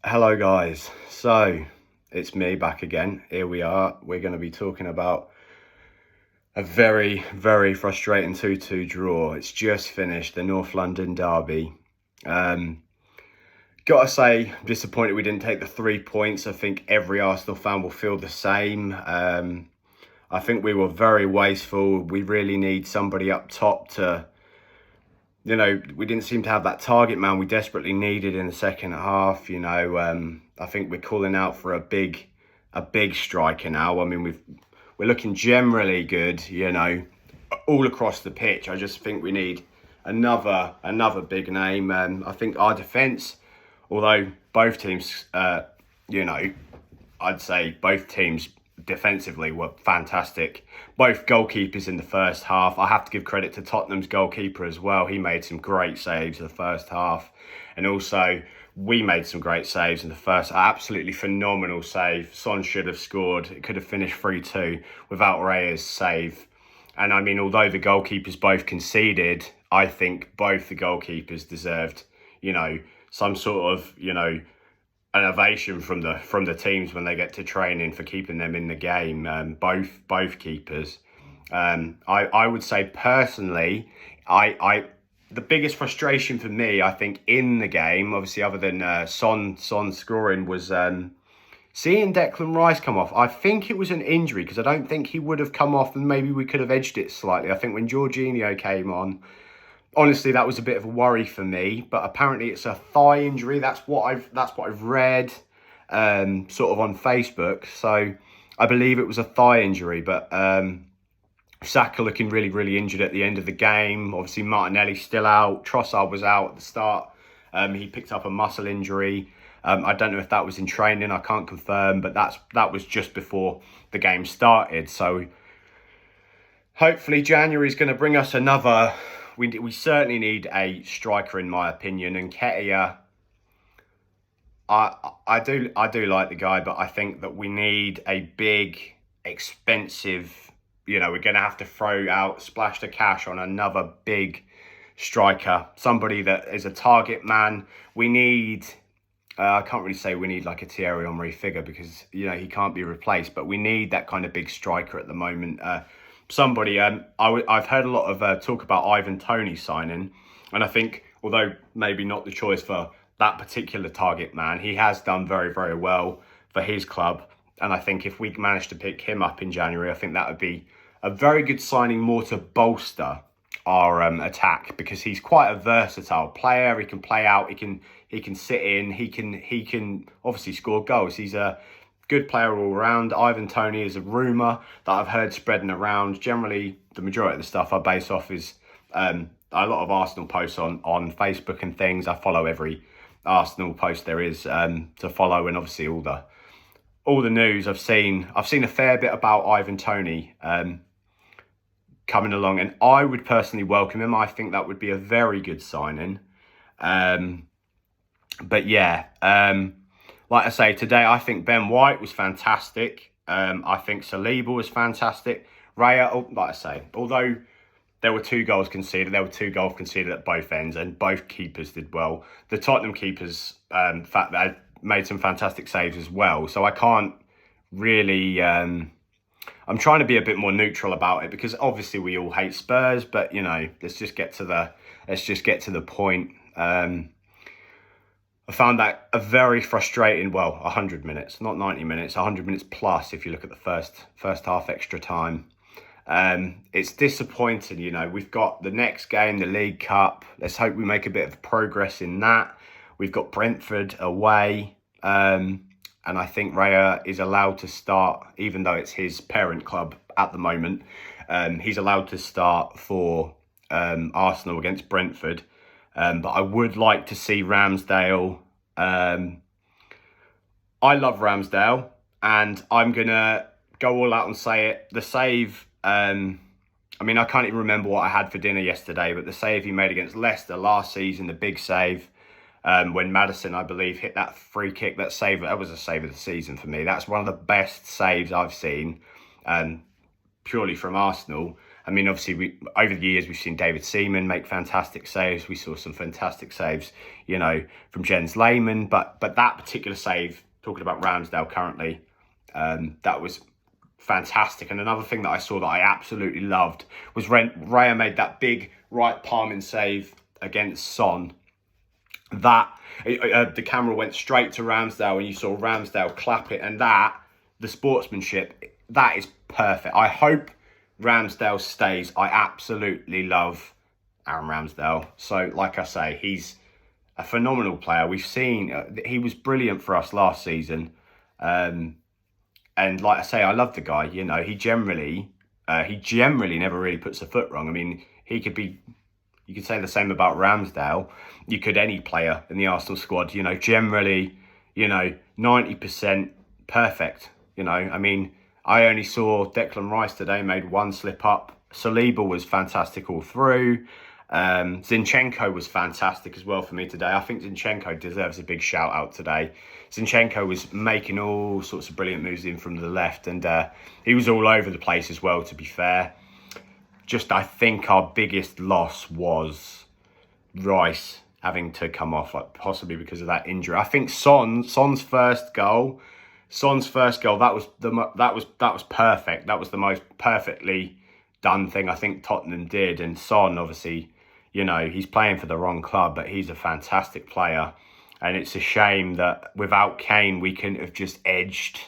Hello guys, so it's me back again. Here we are. We're going to be talking about a very frustrating 2-2 draw. It's just finished, the North London derby. Gotta say, I'm disappointed we didn't take the 3 points. I think every Arsenal fan will feel the same. I think we were very wasteful. We really need somebody up top to, we didn't seem to have that target man we desperately needed in the second half. I think we're calling out for a big striker now. I mean, we're looking generally good, all across the pitch. I just think we need another big name. I think our defence, although both teams, I'd say both teams defensively were fantastic. Both goalkeepers in the first half. I have to give credit to Tottenham's goalkeeper as well. He made some great saves in the first half. And also, we made some great saves in the first. Absolutely phenomenal save. Son should have scored. It could have finished 3-2 without Raya's save. And I mean, although the goalkeepers both conceded, I think both the goalkeepers deserved, some sort of, an ovation from the teams when they get to training for keeping them in the game. Both keepers. I would say personally, the biggest frustration for me, I think, in the game, obviously other than Son scoring, was seeing Declan Rice come off. I think it was an injury because I don't think he would have come off, and maybe we could have edged it slightly. I think when Jorginho came on, honestly, that was a bit of a worry for me, but apparently it's a thigh injury. That's what I've read, sort of on Facebook. So I believe it was a thigh injury, but Saka looking really injured at the end of the game. Obviously, Martinelli still out. Trossard was out at the start. He picked up a muscle injury. I don't know if that was in training. I can't confirm, but that was just before the game started. So hopefully January is going to bring us another. We certainly need a striker, in my opinion, and Nketiah. I do like the guy, but I think that we need a big, expensive. We're going to have to splash the cash on another big striker, somebody that is a target man. We need. I can't really say we need like a Thierry Henry figure because he can't be replaced, but we need that kind of big striker at the moment. Somebody, I've heard a lot of talk about Ivan Toney signing, and I think, although maybe not the choice for that particular target man, he has done very well for his club, and I think if we manage to pick him up in January, I think that would be a very good signing, more to bolster our attack, because he's quite a versatile player. He can play out, he can sit in, he can obviously score goals. He's a good player all around. Ivan Toney is a rumour that I've heard spreading around. Generally, the majority of the stuff I base off is a lot of Arsenal posts on Facebook and things. I follow every Arsenal post there is to follow, and obviously all the news I've seen a fair bit about Ivan Toney coming along, and I would personally welcome him. I think that would be a very good signing. But yeah. Like I say, today I think Ben White was fantastic. I think Saliba was fantastic. Raya, like I say, although there were 2 goals conceded, at both ends, and both keepers did well. The Tottenham keepers, fact that made some fantastic saves as well. So I can't really. I'm trying to be a bit more neutral about it because obviously we all hate Spurs, but let's just get to the point. I found that a very frustrating, 100 minutes, not 90 minutes, 100 minutes plus if you look at the first half extra time. It's disappointing, We've got the next game, the League Cup. Let's hope we make a bit of progress in that. We've got Brentford away, and I think Raya is allowed to start, even though it's his parent club at the moment. He's allowed to start for Arsenal against Brentford. But I would like to see Ramsdale. I love Ramsdale, and I'm going to go all out and say it. The save, I can't even remember what I had for dinner yesterday, but the save he made against Leicester last season, the big save, when Maddison, I believe, hit that free kick, that was a save of the season for me. That's one of the best saves I've seen, purely from Arsenal. I mean, obviously, over the years, we've seen David Seaman make fantastic saves. We saw some fantastic saves, from Jens Lehmann. But that particular save, talking about Ramsdale currently, that was fantastic. And another thing that I saw that I absolutely loved was Raya made that big right palming save against Son. That the camera went straight to Ramsdale and you saw Ramsdale clap it, and the sportsmanship, that is perfect. I hope Ramsdale stays. I absolutely love Aaron Ramsdale. So like I say, he's a phenomenal player. We've seen he was brilliant for us last season. And like I say, I love the guy. He generally never really puts a foot wrong. I mean, you could say the same about Ramsdale. You could any player in the Arsenal squad, generally, 90% perfect. I mean, I only saw Declan Rice today made one slip up. Saliba was fantastic all through. Zinchenko was fantastic as well for me today. I think Zinchenko deserves a big shout out today. Zinchenko was making all sorts of brilliant moves in from the left, and he was all over the place as well, to be fair. I think our biggest loss was Rice having to come off, possibly because of that injury. I think Son's first goal, that was perfect. That was the most perfectly done thing I think Tottenham did. And Son, obviously, he's playing for the wrong club, but he's a fantastic player. And it's a shame that without Kane, we couldn't have just edged,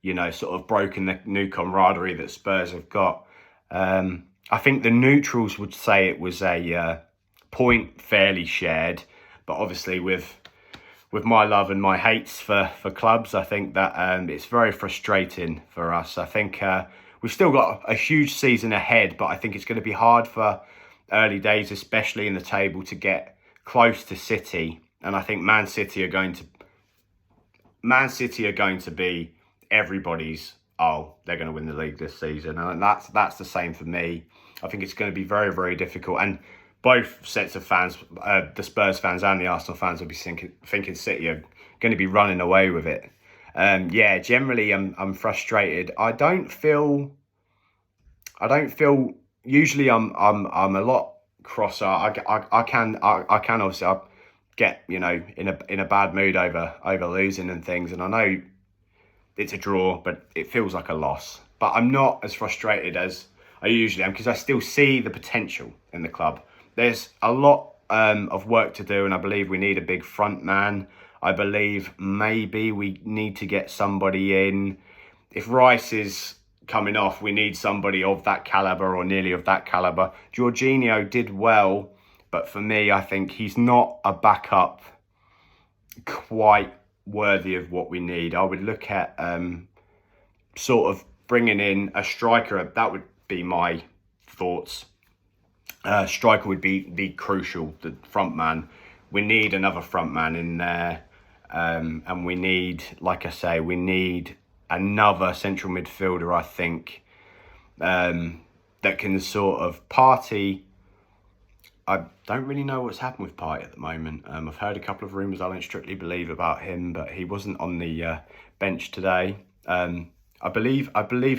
sort of broken the new camaraderie that Spurs have got. I think the neutrals would say it was a point fairly shared, but obviously with my love and my hates for clubs, I think that it's very frustrating for us. I think we've still got a huge season ahead, but I think it's going to be hard for early days, especially in the table, to get close to City. And I think Man City are going to be everybody's, they're going to win the league this season. And that's the same for me. I think it's going to be very, very difficult. And both sets of fans, the Spurs fans and the Arsenal fans, will be thinking City are going to be running away with it. Generally I'm frustrated. I don't feel. Usually I'm a lot crosser. I can obviously get in a bad mood over losing and things, and I know it's a draw, but it feels like a loss. But I'm not as frustrated as I usually am, because I still see the potential in the club. There's a lot of work to do, and I believe we need a big front man. I believe maybe we need to get somebody in. If Rice is coming off, we need somebody of that calibre or nearly of that calibre. Jorginho did well, but for me, I think he's not a backup quite worthy of what we need. I would look at sort of bringing in a striker. That would be my thoughts. Striker would be crucial, the front man. We need another front man in there. And we need, like I say, another central midfielder, I think, that can sort of Partey. I don't really know what's happened with Partey at the moment. I've heard a couple of rumours I don't strictly believe about him, but he wasn't on the bench today. I believe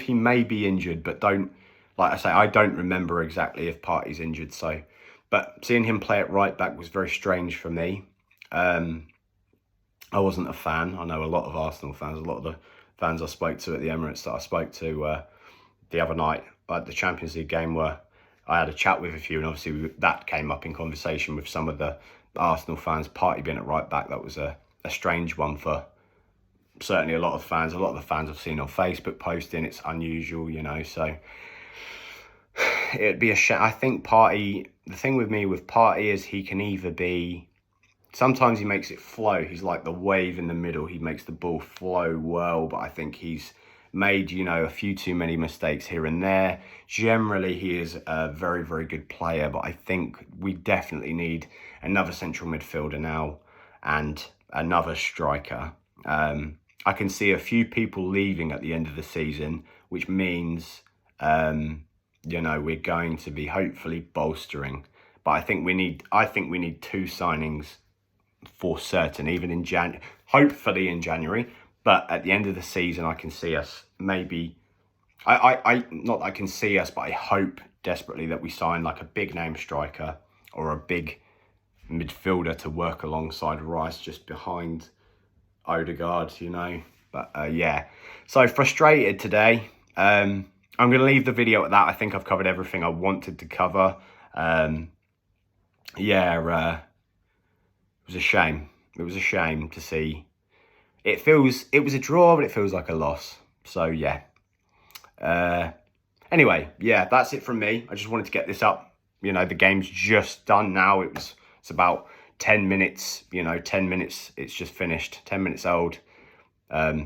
he may be injured, but I don't remember exactly if Partey's injured. So, but seeing him play at right back was very strange for me. I wasn't a fan. I know a lot of Arsenal fans, a lot of the fans I spoke to at the Emirates that I spoke to the other night at the Champions League game, where I had a chat with a few, and obviously that came up in conversation with some of the Arsenal fans. Partey being at right back, that was a strange one for certainly a lot of fans. A lot of the fans I've seen on Facebook posting, it's unusual, so it'd be a shame. I think Partey, the thing with me with Partey is he can either be, sometimes he makes it flow. He's like the wave in the middle. He makes the ball flow well, but I think he's made, a few too many mistakes here and there. Generally, he is a very, very good player, but I think we definitely need another central midfielder now and another striker. I can see a few people leaving at the end of the season, which means, we're going to be hopefully bolstering. But I think we need two signings for certain, even in hopefully in January. But at the end of the season, I can see us maybe, not that I can see us, but I hope desperately that we sign like a big name striker or a big midfielder to work alongside Rice just behind Odegaard, you know. But yeah, so frustrated today. I'm going to leave the video at that. I think I've covered everything I wanted to cover. Yeah, it was a shame. It was a shame to see. It was a draw, but it feels like a loss. So yeah. Anyway, yeah, that's it from me. I just wanted to get this up. You know, the game's just done now. It's about 10 minutes, you know, 10 minutes. It's just finished, 10 minutes old. Yeah.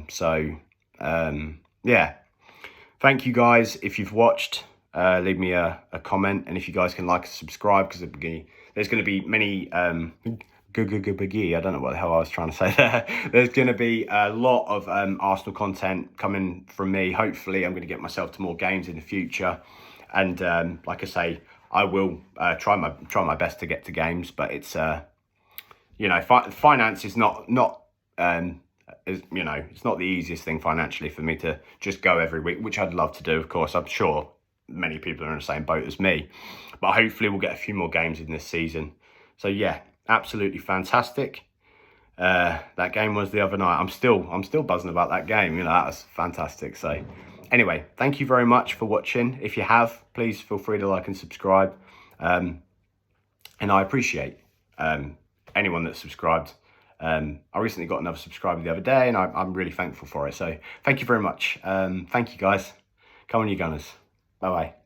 Thank you guys. If you've watched, leave me a comment. And if you guys can like and subscribe, because there's going to be many, I don't know what the hell I was trying to say there. There's going to be a lot of Arsenal content coming from me. Hopefully, I'm going to get myself to more games in the future. And like I say, I will try my best to get to games. But it's, you know, finance is not you know, it's not the easiest thing financially for me to just go every week, which I'd love to do, of course. I'm sure many people are in the same boat as me. But hopefully we'll get a few more games in this season. So yeah, absolutely fantastic. That game was the other night. I'm still buzzing about that game. You know, that was fantastic. So anyway, thank you very much for watching. If you have, please feel free to like and subscribe. And I appreciate anyone that's subscribed. I recently got another subscriber the other day, and I'm really thankful for it. So thank you very much. Thank you, guys. Come on, you Gunners. Bye-bye.